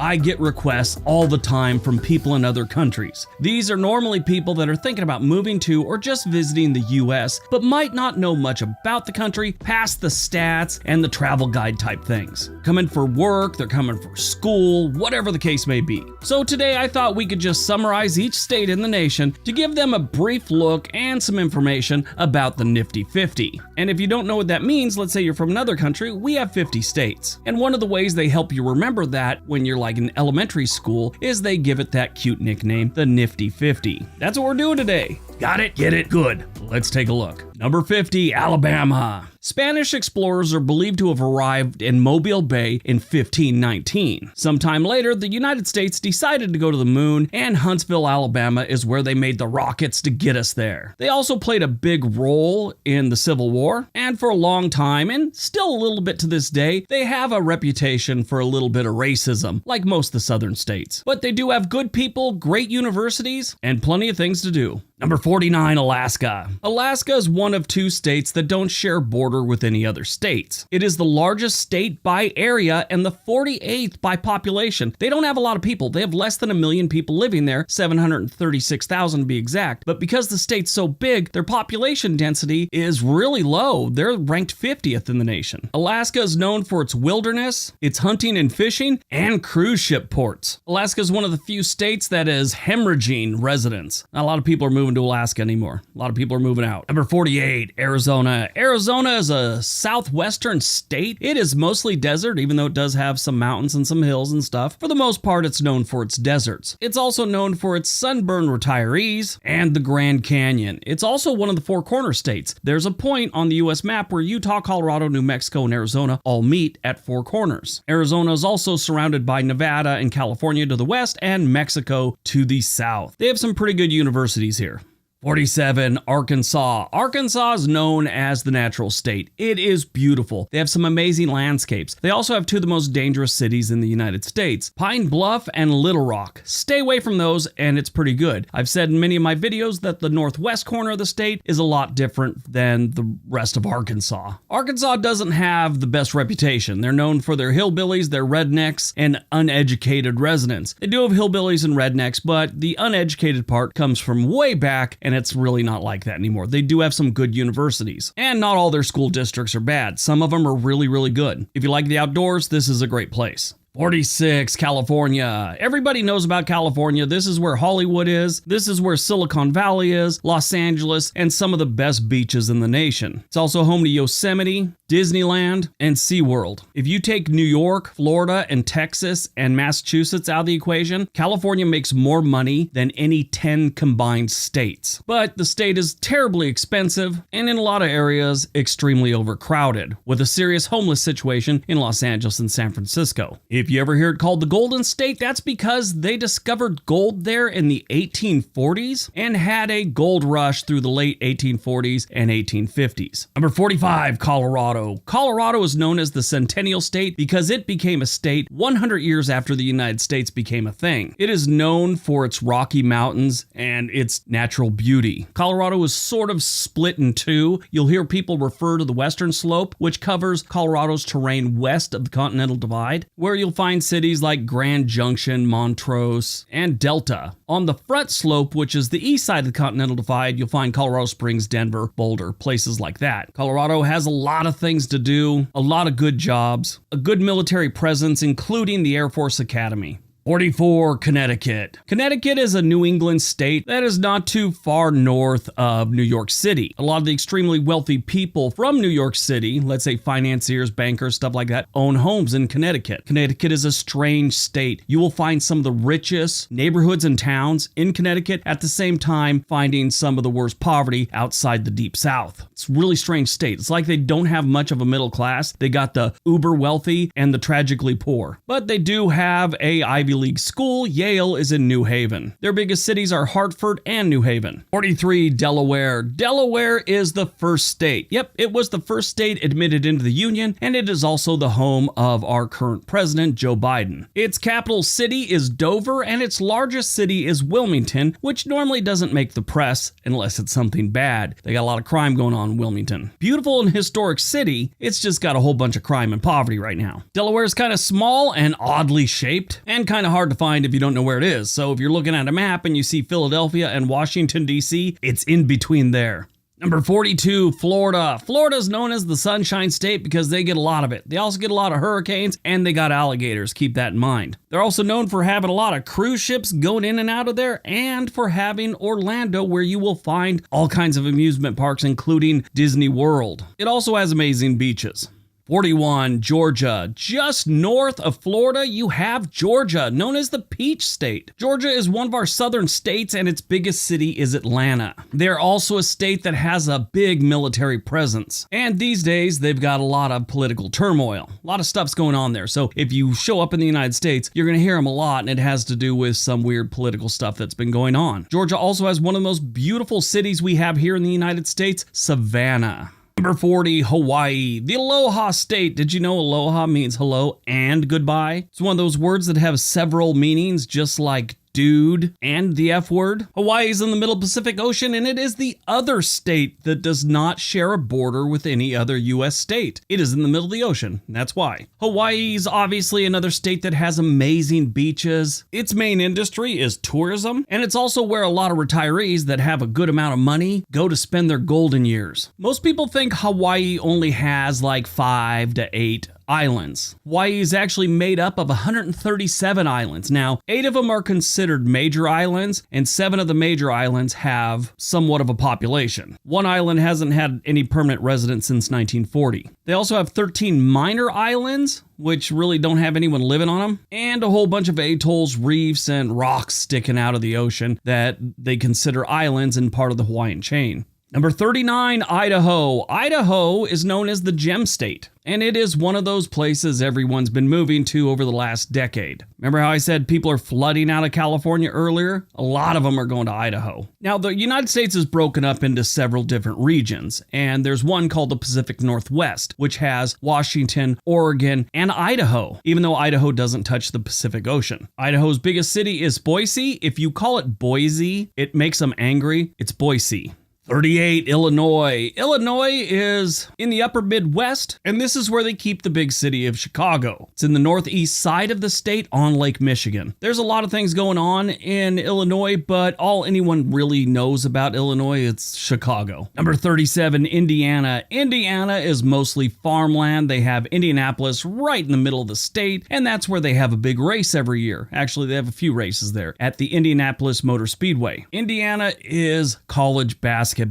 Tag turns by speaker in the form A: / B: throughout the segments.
A: I get requests all the time from people in other countries. These are normally people that are thinking about moving to or just visiting the US, but might not know much about the country past the stats and the travel guide type things. Coming for work, they're coming for school, whatever the case may be. So today I thought we could just summarize each state in the nation to give them a brief look and some information about the Nifty 50. And if you don't know what that means, let's say you're from another country, we have 50 states. And one of the ways they help you remember that when you're like in elementary school is they give it that cute nickname, the Nifty 50. That's what we're doing today. Got it? Get it? Good. Let's take a look. Number 50, Alabama. Spanish explorers are believed to have arrived in Mobile Bay in 1519. Sometime later, the United States decided to go to the moon, and Huntsville, Alabama is where they made the rockets to get us there. They also played a big role in the Civil War, and for a long time, and still a little bit to this day, they have a reputation for a little bit of racism, like most of the southern states. But they do have good people, great universities, and plenty of things to do. Number 49, Alaska. Alaska is one of two states that don't share a border with any other states. It is the largest state by area and the 48th by population. They don't have a lot of people. They have less than 1 million people living there, 736,000 to be exact. But because the state's so big, their population density is really low. They're ranked 50th in the nation. Alaska is known for its wilderness, its hunting and fishing, and cruise ship ports. Alaska is one of the few states that is hemorrhaging residents. Not a lot of people are moving to Alaska anymore. A lot of people are moving out. Number 48, Arizona. Arizona is a southwestern state. It is mostly desert, even though it does have some mountains and some hills and stuff. For the most part, it's known for its deserts. It's also known for its sunburned retirees and the Grand Canyon. It's also one of the Four Corner states. There's a point on the US map where Utah, Colorado, New Mexico, and Arizona all meet at Four Corners. Arizona is also surrounded by Nevada and California to the west and Mexico to the south. They have some pretty good universities here. 47, Arkansas. Arkansas is known as the natural state. It is beautiful. They have some amazing landscapes. They also have two of the most dangerous cities in the United States, Pine Bluff and Little Rock. Stay away from those and it's pretty good. I've said in many of my videos that the northwest corner of the state is a lot different than the rest of Arkansas. Arkansas doesn't have the best reputation. They're known for their hillbillies, their rednecks, and uneducated residents. They do have hillbillies and rednecks, but the uneducated part comes from way back, and it's really not like that anymore. They do have some good universities, and not all their school districts are bad. Some of them are really, really good. If you like the outdoors, this is a great place. 46, California. Everybody knows about California. This is where Hollywood is. This is where Silicon Valley is, Los Angeles, and some of the best beaches in the nation. It's also home to Yosemite, Disneyland, and SeaWorld. If you take New York, Florida, and Texas, and Massachusetts out of the equation, California makes more money than any 10 combined states. But the state is terribly expensive, and in a lot of areas, extremely overcrowded, with a serious homeless situation in Los Angeles and San Francisco. If you ever hear it called the Golden State, that's because they discovered gold there in the 1840s and had a gold rush through the late 1840s and 1850s. Number 45, Colorado. Colorado is known as the Centennial State because it became a state 100 years after the United States became a thing. It is known for its Rocky Mountains and its natural beauty. Colorado is sort of split in two. You'll hear people refer to the western slope, which covers Colorado's terrain west of the Continental Divide, where you'll find cities like Grand Junction, Montrose, and Delta. On the front slope, which is the east side of the Continental Divide, you'll find Colorado Springs, Denver, Boulder, places like that. Colorado has a lot of things to do, a lot of good jobs, a good military presence, including the Air Force Academy. 44, Connecticut. Connecticut is a New England state that is not too far north of New York City. A lot of the extremely wealthy people from New York City, let's say financiers, bankers, stuff like that, own homes in Connecticut. Connecticut is a strange state. You will find some of the richest neighborhoods and towns in Connecticut, at the same time finding some of the worst poverty outside the deep south. It's a really strange state. It's like they don't have much of a middle class. They got the uber wealthy and the tragically poor. But they do have a Ivy League school, Yale, is in New Haven. Their biggest cities are Hartford and New Haven. 43, Delaware. Delaware is the first state. Yep, it was the first state admitted into the Union, and it is also the home of our current president, Joe Biden. Its capital city is Dover, and its largest city is Wilmington, which normally doesn't make the press unless it's something bad. They got a lot of crime going on in Wilmington. Beautiful and historic city, it's just got a whole bunch of crime and poverty right now. Delaware is kind of small and oddly shaped, and kind of hard to find if you don't know where it is. So if you're looking at a map and you see Philadelphia and Washington, D.C., it's in between there. Number 42, Florida. Florida is known as the Sunshine State because they get a lot of it. They also get a lot of hurricanes, and they got alligators. Keep that in mind. They're also known for having a lot of cruise ships going in and out of there, and for having Orlando, where you will find all kinds of amusement parks, including Disney World. It also has amazing beaches. 41, Georgia. Just north of Florida, you have Georgia, known as the Peach State. Georgia is one of our southern states, and its biggest city is Atlanta. They're also a state that has a big military presence. And these days, they've got a lot of political turmoil. A lot of stuff's going on there. So if you show up in the United States, you're going to hear them a lot, and it has to do with some weird political stuff that's been going on. Georgia also has one of the most beautiful cities we have here in the United States, Savannah. Number 40, Hawaii, the Aloha State. Did you know aloha means hello and goodbye? It's one of those words that have several meanings, just like dude and the F word. Hawaii is in the middle Pacific Ocean, and it is the other state that does not share a border with any other U.S. state. It is in the middle of the ocean, and that's why. Hawaii is obviously another state that has amazing beaches. Its main industry is tourism, and it's also where a lot of retirees that have a good amount of money go to spend their golden years. Most people think Hawaii only has like 5 to 8 islands. Hawaii is actually made up of 137 islands. Now, 8 of them are considered major islands, and 7 of the major islands have somewhat of a population. One island hasn't had any permanent residents since 1940. They also have 13 minor islands, which really don't have anyone living on them, and a whole bunch of atolls, reefs, and rocks sticking out of the ocean that they consider islands and part of the Hawaiian chain. Number 39, Idaho. Idaho is known as the Gem State, and it is one of those places everyone's been moving to over the last decade. Remember how I said people are flooding out of California earlier? A lot of them are going to Idaho. Now, the United States is broken up into several different regions, and there's one called the Pacific Northwest, which has Washington, Oregon, and Idaho, even though Idaho doesn't touch the Pacific Ocean. Idaho's biggest city is Boise. If you call it Boise, it makes them angry. It's Boise. 38, Illinois. Illinois is in the upper Midwest, and this is where they keep the big city of Chicago. It's in the northeast side of the state on Lake Michigan. There's a lot of things going on in Illinois, but all anyone really knows about Illinois, it's Chicago. Number 37, Indiana. Indiana is mostly farmland. They have Indianapolis right in the middle of the state, and that's where they have a big race every year. Actually, they have a few races there at the Indianapolis Motor Speedway. Indiana is college basketball.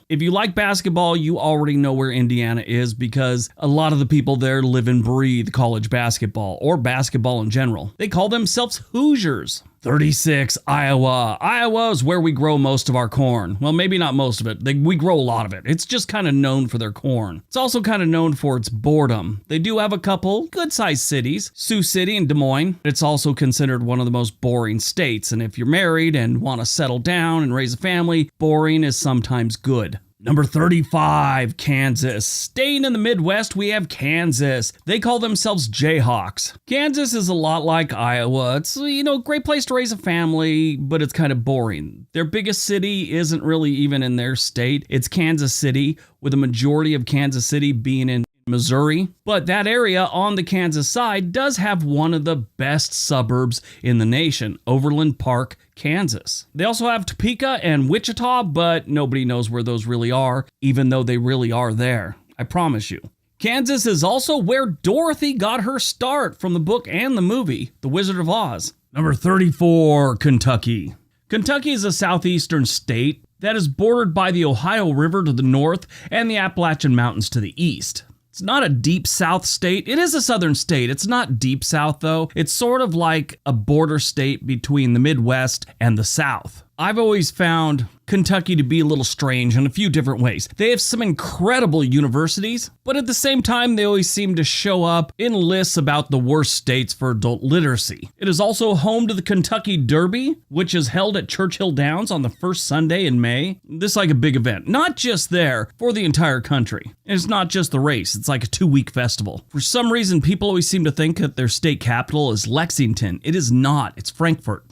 A: If you like basketball, you already know where Indiana is because a lot of the people there live and breathe college basketball or basketball in general. They call themselves Hoosiers. 36, Iowa. Iowa is where we grow most of our corn. Well, maybe not most of it. We grow a lot of it. It's just kind of known for their corn. It's also kind of known for its boredom. They do have a couple good-sized cities, Sioux City and Des Moines. It's also considered one of the most boring states. And if you're married and want to settle down and raise a family, boring is sometimes good. Number 35, Kansas. Staying in the Midwest, we have Kansas. They call themselves Jayhawks. Kansas is a lot like Iowa. It's, great place to raise a family, but it's kind of boring. Their biggest city isn't really even in their state. It's Kansas City, with a majority of Kansas City being in Missouri. But that area on the Kansas side does have one of the best suburbs in the nation, Overland Park, Kansas. They also have Topeka and Wichita, but nobody knows where those really are, even though they really are there. I promise you. Kansas is also where Dorothy got her start from the book and the movie, The Wizard of Oz. Number 34, Kentucky. Kentucky is a southeastern state that is bordered by the Ohio River to the north and the Appalachian Mountains to the east. It's not a deep south state. It is a southern state. It's not deep south, though. It's sort of like a border state between the Midwest and the South. I've always found Kentucky to be a little strange in a few different ways. They have some incredible universities, but at the same time, they always seem to show up in lists about the worst states for adult literacy. It is also home to the Kentucky Derby, which is held at Churchill Downs on the first Sunday in May. This is like a big event, not just there, for the entire country. And it's not just the race, it's like a 2-week festival. For some reason, people always seem to think that their state capital is Lexington. It is not, it's Frankfort.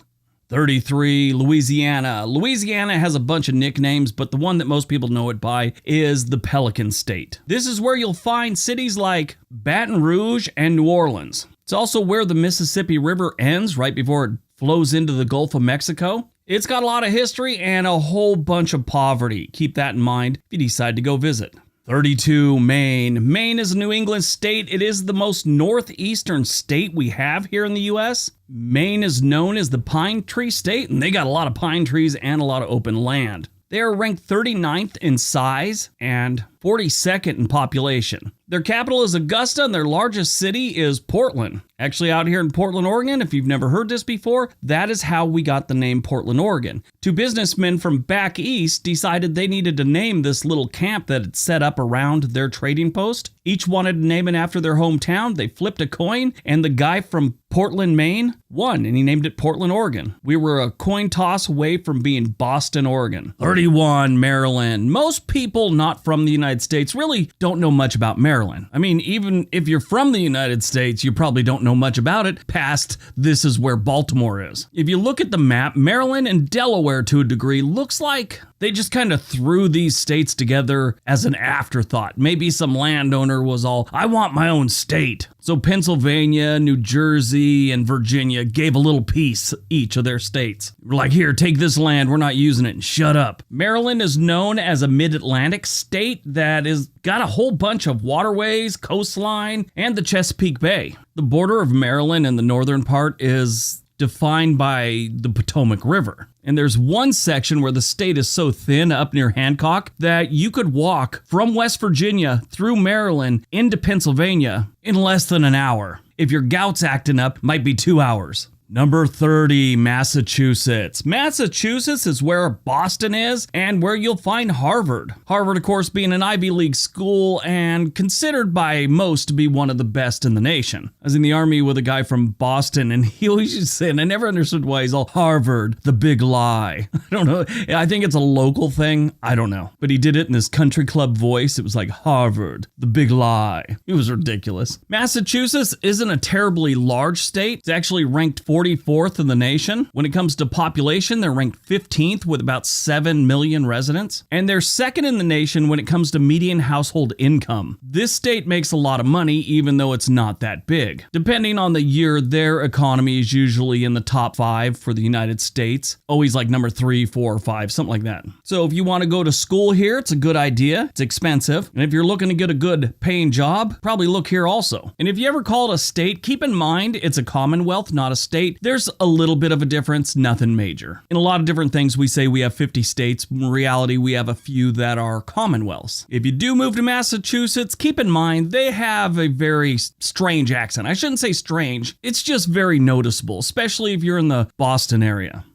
A: 33, Louisiana. Louisiana has a bunch of nicknames, but the one that most people know it by is the Pelican State. This is where you'll find cities like Baton Rouge and New Orleans. It's also where the Mississippi River ends right before it flows into the Gulf of Mexico. It's got a lot of history and a whole bunch of poverty. Keep that in mind if you decide to go visit. 32, Maine. Maine is a New England state. It is the most northeastern state we have here in the U.S. Maine is known as the Pine Tree State, and they got a lot of pine trees and a lot of open land. They are ranked 39th in size and 42nd in population. Their capital is Augusta, and their largest city is Portland. Actually, out here in Portland, Oregon, if you've never heard this before, that is how we got the name Portland, Oregon. Two businessmen from back east decided they needed to name this little camp that had set up around their trading post. Each wanted to name it after their hometown. They flipped a coin, and the guy from Portland, Maine won, and he named it Portland, Oregon. We were a coin toss away from being Boston, Oregon. 31, Maryland. Most people not from the United States really don't know much about Maryland. I mean, even if you're from the United States, you probably don't know much about it past this is where Baltimore is. If you look at the map, Maryland and Delaware to a degree looks like they just kind of threw these states together as an afterthought. Maybe some landowner was all, I want my own state. So Pennsylvania, New Jersey, and Virginia gave a little piece each of their states. We're like, here, take this land. We're not using it, and shut up. Maryland is known as a mid-Atlantic state that is got a whole bunch of waterways, coastline, and the Chesapeake Bay. The border of Maryland in the northern part is defined by the Potomac River. And there's one section where the state is so thin up near Hancock that you could walk from West Virginia through Maryland into Pennsylvania in less than an hour. If your gout's acting up, might be 2 hours. Number 30, Massachusetts. Massachusetts is where Boston is and where you'll find Harvard. Harvard, of course, being an Ivy League school and considered by most to be one of the best in the nation. I was in the Army with a guy from Boston, and he always used to say, and I never understood why, he's all, Harvard, the big lie. I don't know. I think it's a local thing. I don't know. But he did it in this country club voice. It was like, Harvard, the big lie. It was ridiculous. Massachusetts isn't a terribly large state. It's actually ranked 44th in the nation. When it comes to population, they're ranked 15th with about 7 million residents. And they're second in the nation when it comes to median household income. This state makes a lot of money, even though it's not that big. Depending on the year, their economy is usually in the top 5 for the United States. Always like number 3, 4, or 5, something like that. So if you want to go to school here, it's a good idea. It's expensive. And if you're looking to get a good paying job, probably look here also. And if you ever call it a state, keep in mind it's a commonwealth, not a state. There's a little bit of a difference, nothing major. In a lot of different things, we say we have 50 states. In reality, we have a few that are commonwealths. If you do move to Massachusetts, keep in mind they have a very strange accent. I shouldn't say strange. It's just very noticeable, especially if you're in the Boston area.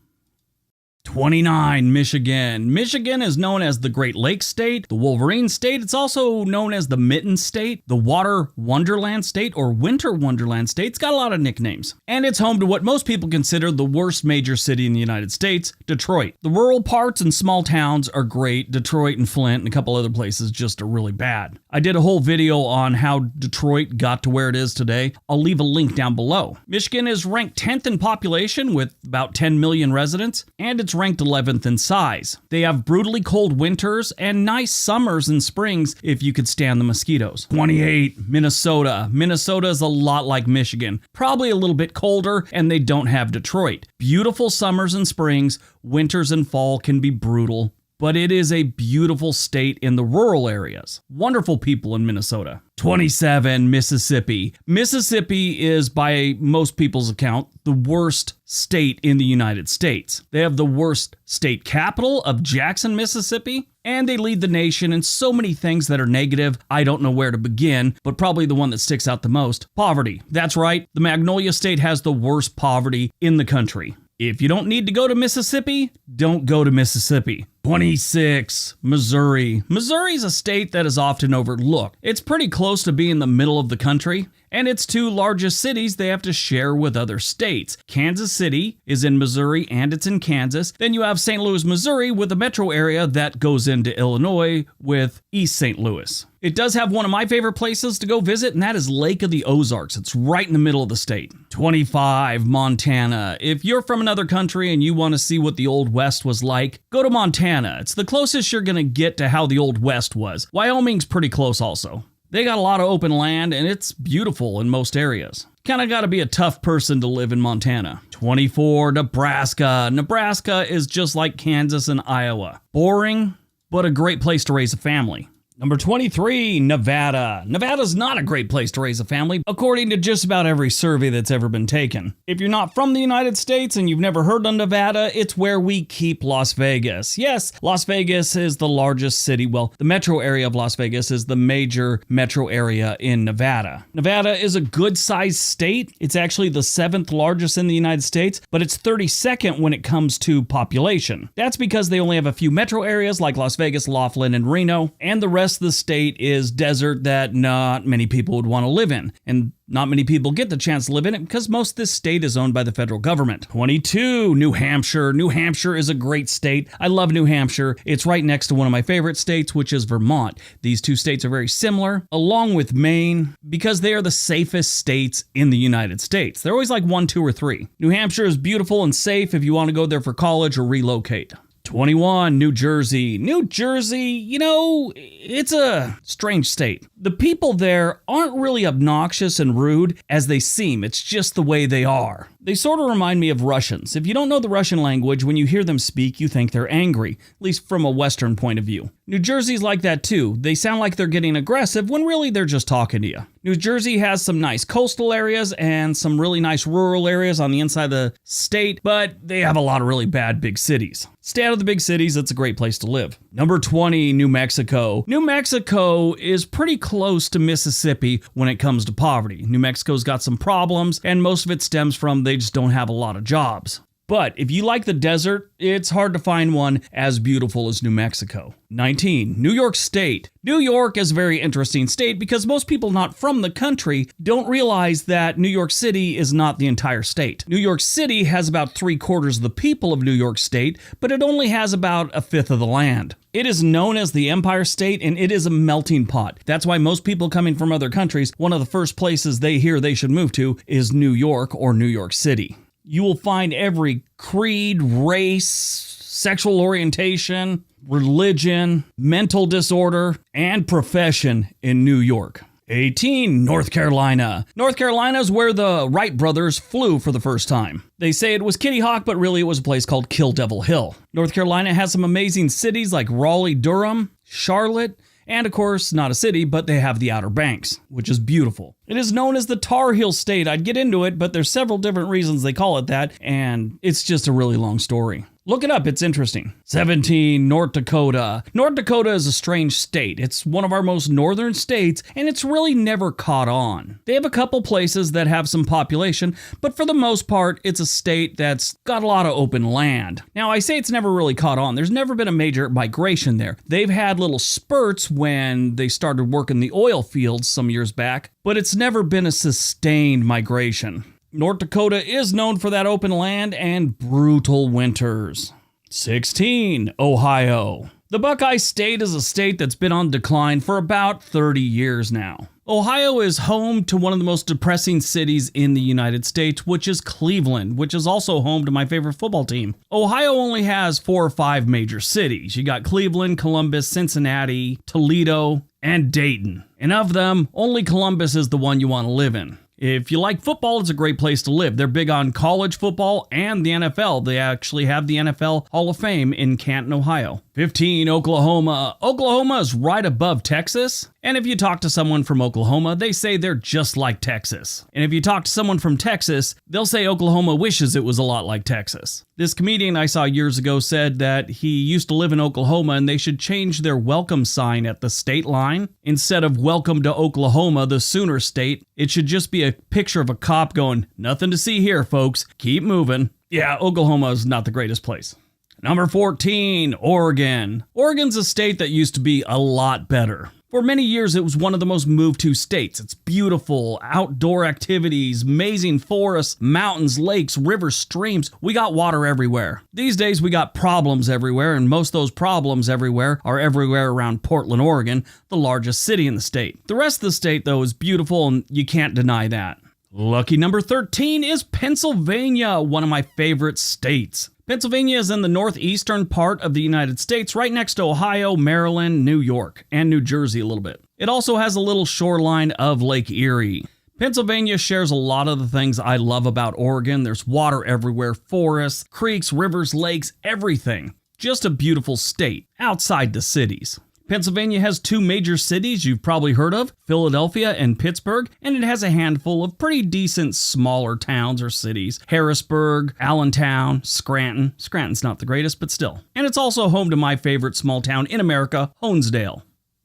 A: 29, Michigan. Michigan is known as the Great Lakes State, the Wolverine State. It's also known as the Mitten State, the Water Wonderland State, or Winter Wonderland State. It's got a lot of nicknames. And it's home to what most people consider the worst major city in the United States, Detroit. The rural parts and small towns are great. Detroit and Flint and a couple other places just are really bad. I did a whole video on how Detroit got to where it is today. I'll leave a link down below. Michigan is ranked 10th in population with about 10 million residents, and it's ranked 11th in size. They have brutally cold winters and nice summers and springs if you could stand the mosquitoes. 28, Minnesota. Minnesota is a lot like Michigan, probably a little bit colder, and they don't have Detroit. Beautiful summers and springs, winters and fall can be brutal, but it is a beautiful state in the rural areas. Wonderful people in Minnesota. 27, Mississippi. Mississippi is, by most people's account, the worst state in the United States. They have the worst state capital of Jackson, Mississippi, and they lead the nation in so many things that are negative. I don't know where to begin, but probably the one that sticks out the most, poverty. That's right, the Magnolia State has the worst poverty in the country. If you don't need to go to Mississippi, don't go to Mississippi. 26. Missouri. Missouri is a state that is often overlooked. It's pretty close to being the middle of the country, and its two largest cities they have to share with other states. Kansas City is in Missouri and it's in Kansas. Then you have St. Louis, Missouri with a metro area that goes into Illinois with East St. Louis. It does have one of my favorite places to go visit, and that is Lake of the Ozarks. It's right in the middle of the state. 25. Montana. If you're from another country and you want to see what the Old West was like, go to Montana. It's the closest you're going to get to how the Old West was. Wyoming's pretty close also. They got a lot of open land, and it's beautiful in most areas. Kinda gotta be a tough person to live in Montana. 24. Nebraska. Nebraska is just like Kansas and Iowa. Boring, but a great place to raise a family. Number 23, Nevada. Nevada's not a great place to raise a family, according to just about every survey that's ever been taken. If you're not from the United States and you've never heard of Nevada, it's where we keep Las Vegas. Yes, Las Vegas is the largest city. Well, the metro area of Las Vegas is the major metro area in Nevada. Nevada is a good-sized state. It's actually the 7th largest in the United States, but it's 32nd when it comes to population. That's because they only have a few metro areas like Las Vegas, Laughlin, and Reno, and the rest of the state is desert that not many people would want to live in. And not many people get the chance to live in it because most of this state is owned by the federal government. 22, New Hampshire. New Hampshire is a great state. I love New Hampshire. It's right next to one of my favorite states, which is Vermont. These two states are very similar, along with Maine, because they are the safest states in the United States. They're always like 1, 2, or 3. New Hampshire is beautiful and safe if you want to go there for college or relocate. 21, New Jersey. New Jersey, it's a strange state. The people there aren't really obnoxious and rude as they seem. It's just the way they are. They sort of remind me of Russians. If you don't know the Russian language, when you hear them speak, you think they're angry, at least from a Western point of view. New Jersey's like that too. They sound like they're getting aggressive when really they're just talking to you. New Jersey has some nice coastal areas and some really nice rural areas on the inside of the state, but they have a lot of really bad big cities. Stay out of the big cities, it's a great place to live. Number 20, New Mexico. New Mexico is pretty close to Mississippi when it comes to poverty. New Mexico's got some problems, and most of it stems from they just don't have a lot of jobs. But if you like the desert, it's hard to find one as beautiful as New Mexico. 19, New York State. New York is a very interesting state because most people not from the country don't realize that New York City is not the entire state. New York City has about 3/4 of the people of New York State, but it only has about 1/5 of the land. It is known as the Empire State, and it is a melting pot. That's why most people coming from other countries, one of the first places they hear they should move to is New York or New York City. You will find every creed, race, sexual orientation, religion, mental disorder, and profession in New York. 18, North Carolina. North Carolina is where the Wright brothers flew for the first time. They say it was Kitty Hawk, but really it was a place called Kill Devil Hill. North Carolina has some amazing cities like Raleigh, Durham, Charlotte, and of course, not a city, but they have the Outer Banks, which is beautiful. It is known as the Tar Heel State. I'd get into it, but there's several different reasons they call it that, and it's just a really long story. Look it up, it's interesting. 17, North Dakota. North Dakota is a strange state. It's one of our most northern states, and it's really never caught on. They have a couple places that have some population, but for the most part, it's a state that's got a lot of open land. Now, I say it's never really caught on. There's never been a major migration there. They've had little spurts when they started working the oil fields some years back, but it's never been a sustained migration. North Dakota is known for that open land and brutal winters. 16, Ohio. The Buckeye State is a state that's been on decline for about 30 years now. Ohio is home to one of the most depressing cities in the United States, which is Cleveland, which is also home to my favorite football team. Ohio only has 4 or 5 major cities. You got Cleveland, Columbus, Cincinnati, Toledo, and Dayton. And of them, only Columbus is the one you want to live in. If you like football, it's a great place to live. They're big on college football and the NFL. They actually have the NFL Hall of Fame in Canton, Ohio. 15, Oklahoma. Oklahoma is right above Texas. And if you talk to someone from Oklahoma, they say they're just like Texas. And if you talk to someone from Texas, they'll say Oklahoma wishes it was a lot like Texas. This comedian I saw years ago said that he used to live in Oklahoma and they should change their welcome sign at the state line. Instead of "Welcome to Oklahoma, the Sooner State," it should just be a picture of a cop going, "Nothing to see here, folks. Keep moving." Yeah, Oklahoma is not the greatest place. Number 14, Oregon. Oregon's a state that used to be a lot better. For many years, it was one of the most moved to states. It's beautiful, outdoor activities, amazing forests, mountains, lakes, rivers, streams. We got water everywhere. These days, we got problems everywhere, and most of those problems everywhere are everywhere around Portland, Oregon, the largest city in the state. The rest of the state, though, is beautiful, and you can't deny that. Lucky number 13 is Pennsylvania, one of my favorite states. Pennsylvania is in the northeastern part of the United States, right next to Ohio, Maryland, New York, and New Jersey a little bit. It also has a little shoreline of Lake Erie. Pennsylvania shares a lot of the things I love about Oregon. There's water everywhere, forests, creeks, rivers, lakes, everything. Just a beautiful state outside the cities. Pennsylvania has two major cities you've probably heard of, Philadelphia and Pittsburgh, and it has a handful of pretty decent smaller towns or cities, Harrisburg, Allentown, Scranton. Scranton's not the greatest, but still. And it's also home to my favorite small town in America, Honesdale.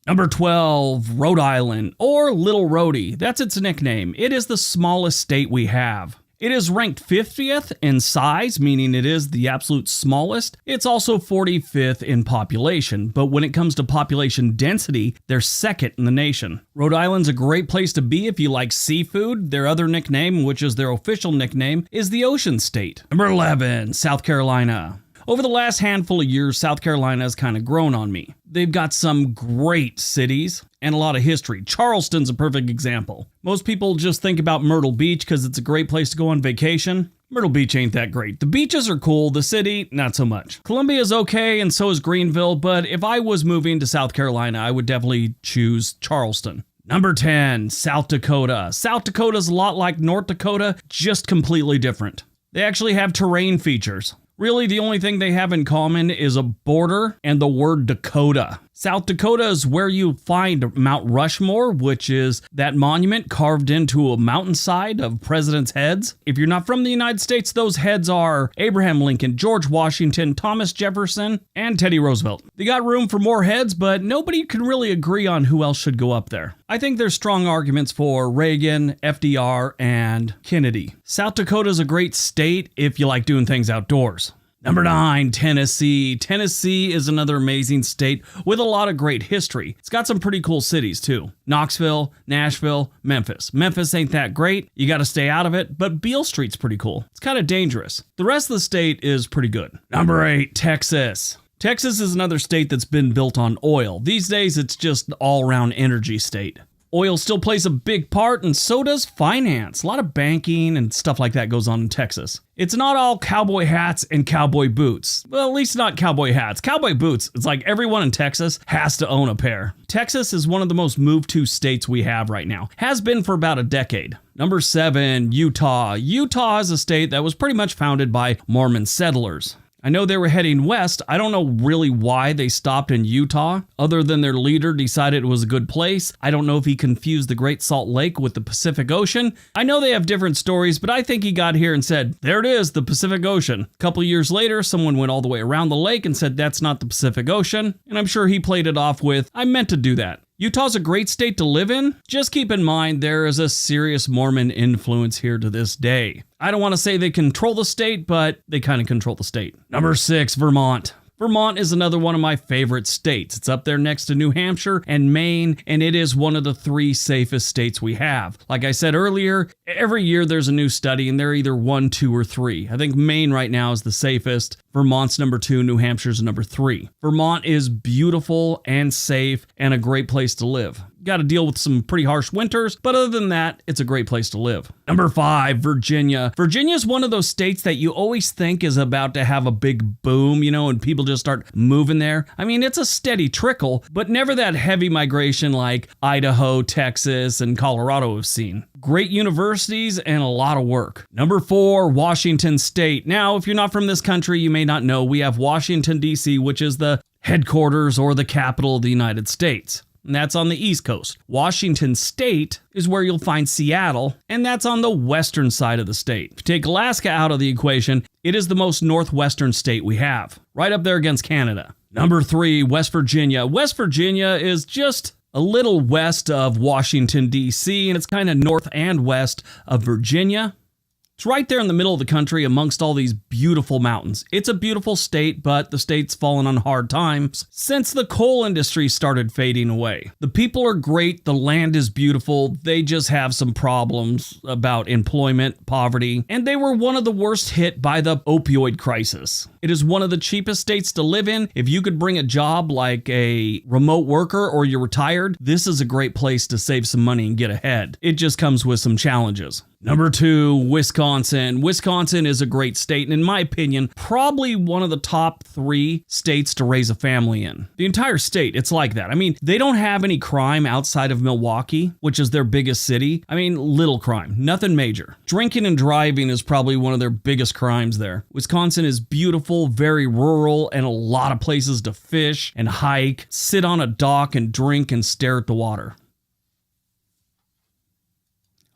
A: Number 12, Rhode Island, or Little Rhodey. That's its nickname. It is the smallest state we have. It is ranked 50th in size, meaning it is the absolute smallest. It's also 45th in population, but when it comes to population density, they're second in the nation. Rhode Island's a great place to be if you like seafood. Their other nickname, which is their official nickname, is the Ocean State. Number 11, South Carolina. Over the last handful of years, South Carolina has kind of grown on me. They've got some great cities and a lot of history. Charleston's a perfect example. Most people just think about Myrtle Beach because it's a great place to go on vacation. Myrtle Beach ain't that great. The beaches are cool, the city, not so much. Columbia's okay, and so is Greenville, but if I was moving to South Carolina, I would definitely choose Charleston. Number 10, South Dakota. South Dakota's a lot like North Dakota, just completely different. They actually have terrain features. Really, the only thing they have in common is a border and the word Dakota. South Dakota is where you find Mount Rushmore, which is that monument carved into a mountainside of presidents' heads. If you're not from the United States, those heads are Abraham Lincoln, George Washington, Thomas Jefferson, and Teddy Roosevelt. They got room for more heads, but nobody can really agree on who else should go up there. I think there's strong arguments for Reagan, FDR, and Kennedy. South Dakota is a great state if you like doing things outdoors. Number 9, Tennessee. Tennessee is another amazing state with a lot of great history. It's got some pretty cool cities too. Knoxville, Nashville, Memphis. Memphis ain't that great. You gotta stay out of it, but Beale Street's pretty cool. It's kind of dangerous. The rest of the state is pretty good. Number 8, Texas. Texas is another state that's been built on oil. These days, it's just an all-around energy state. Oil still plays a big part, and so does finance. A lot of banking and stuff like that goes on in Texas. It's not all cowboy hats and cowboy boots. Well, at least not cowboy hats. Cowboy boots, it's like everyone in Texas has to own a pair. Texas is one of the most moved to states we have right now. Has been for about a decade. Number 7, Utah. Utah is a state that was pretty much founded by Mormon settlers. I know they were heading west. I don't know really why they stopped in Utah, other than their leader decided it was a good place. I don't know if he confused the Great Salt Lake with the Pacific Ocean. I know they have different stories, but I think he got here and said, there it is, the Pacific Ocean. A couple years later, someone went all the way around the lake and said, that's not the Pacific Ocean. And I'm sure he played it off with, I meant to do that. Utah's a great state to live in. Just keep in mind there is a serious Mormon influence here to this day. I don't want to say they control the state, but they kind of control the state. Number 6, Vermont. Vermont is another one of my favorite states. It's up there next to New Hampshire and Maine, and it is one of the 3 safest states we have. Like I said earlier, every year there's a new study, and they're either 1, 2, or 3. I think Maine right now is the safest. Vermont's number 2, New Hampshire's number 3. Vermont is beautiful and safe and a great place to live. Got to deal with some pretty harsh winters, but other than that, it's a great place to live. Number 5, Virginia. Virginia is one of those states that you always think is about to have a big boom, and people just start moving there. I mean, it's a steady trickle, but never that heavy migration like Idaho, Texas, and Colorado have seen. Great universities and a lot of work. Number 4, Washington State. Now, if you're not from this country, you may not know we have Washington, D.C., which is the headquarters or the capital of the United States. And that's on the East Coast. Washington State is where you'll find Seattle, and that's on the western side of the state. If you take Alaska out of the equation, It is the most northwestern state we have, right up there against Canada. Number 3, West Virginia. West Virginia is just a little west of Washington, D.C., and it's kind of north and west of Virginia. It's right there in the middle of the country amongst all these beautiful mountains. It's a beautiful state, but the state's fallen on hard times since the coal industry started fading away. The people are great, the land is beautiful, they just have some problems about employment, poverty, and they were one of the worst hit by the opioid crisis. It is one of the cheapest states to live in. If you could bring a job like a remote worker or you're retired, this is a great place to save some money and get ahead. It just comes with some challenges. Number 2, Wisconsin. Wisconsin is a great state, and in my opinion, probably one of the top 3 states to raise a family in. The entire state, it's like that. I mean, they don't have any crime outside of Milwaukee, which is their biggest city. I mean, little crime, nothing major. Drinking and driving is probably one of their biggest crimes there. Wisconsin is beautiful, very rural, and a lot of places to fish and hike, sit on a dock and drink and stare at the water.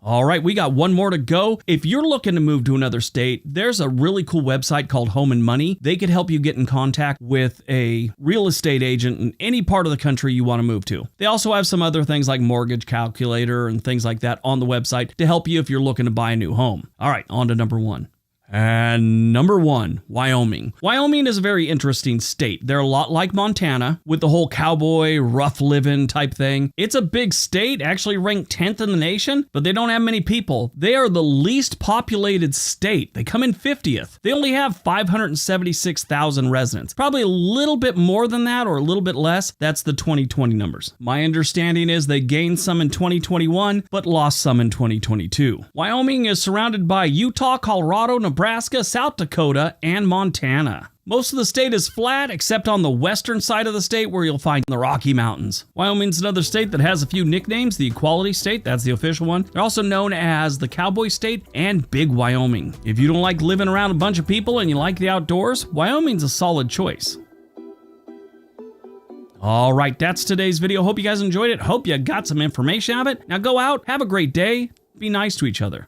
A: All right, we got one more to go. If you're looking to move to another state, there's a really cool website called Home and Money. They could help you get in contact with a real estate agent in any part of the country you want to move to. They also have some other things like mortgage calculator and things like that on the website to help you if you're looking to buy a new home. All right, on to number 1. And number 1, Wyoming. Wyoming is a very interesting state. They're a lot like Montana with the whole cowboy, rough living type thing. It's a big state, actually ranked 10th in the nation, but they don't have many people. They are the least populated state. They come in 50th. They only have 576,000 residents. Probably a little bit more than that or a little bit less. That's the 2020 numbers. My understanding is they gained some in 2021, but lost some in 2022. Wyoming is surrounded by Utah, Colorado, Nebraska, South Dakota, and Montana. Most of the state is flat, except on the western side of the state where you'll find the Rocky Mountains. Wyoming's another state that has a few nicknames. The Equality State, that's the official one. They're also known as the Cowboy State and Big Wyoming. If you don't like living around a bunch of people and you like the outdoors, Wyoming's a solid choice. All right, that's today's video. Hope you guys enjoyed it. Hope you got some information out of it. Now go out, have a great day, be nice to each other.